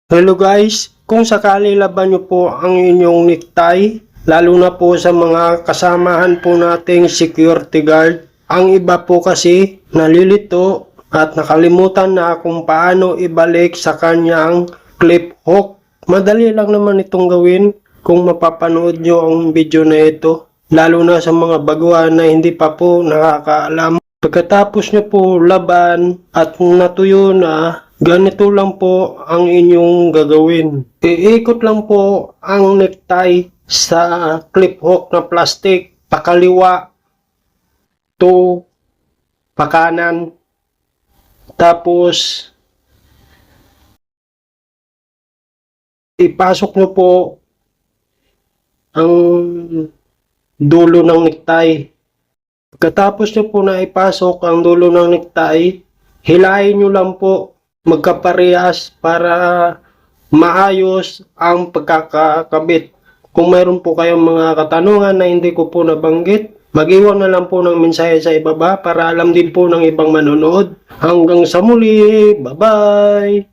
Hello guys, kung sakali laban nyo po ang inyong necktie, lalo na po sa mga kasamahan po nating security guard, ang iba po kasi nalilito at nakalimutan na kung paano ibalik sa kanyang clip hook. Madali lang naman itong gawin kung mapapanood nyo ang video na ito, lalo na sa mga baguhan na hindi pa po nakakaalam. Pagkatapos nyo po laban at natuyo na, ganito lang po ang inyong gagawin. Iikot lang po ang necktie sa clip hook na plastic, pakaliwa to pakanan. Tapos ipasok nyo po ang dulo ng necktie. Pagkatapos nyo po na ipasok ang dulo ng necktie, hilahin nyo lang po magkaparehas para maayos ang pagkakakabit. Kung mayroon po kayong mga katanungan na hindi ko po nabanggit, mag-iwan na lang po ng mensahe sa ibaba para alam din po ng ibang manonood. Hanggang sa muli, bye-bye!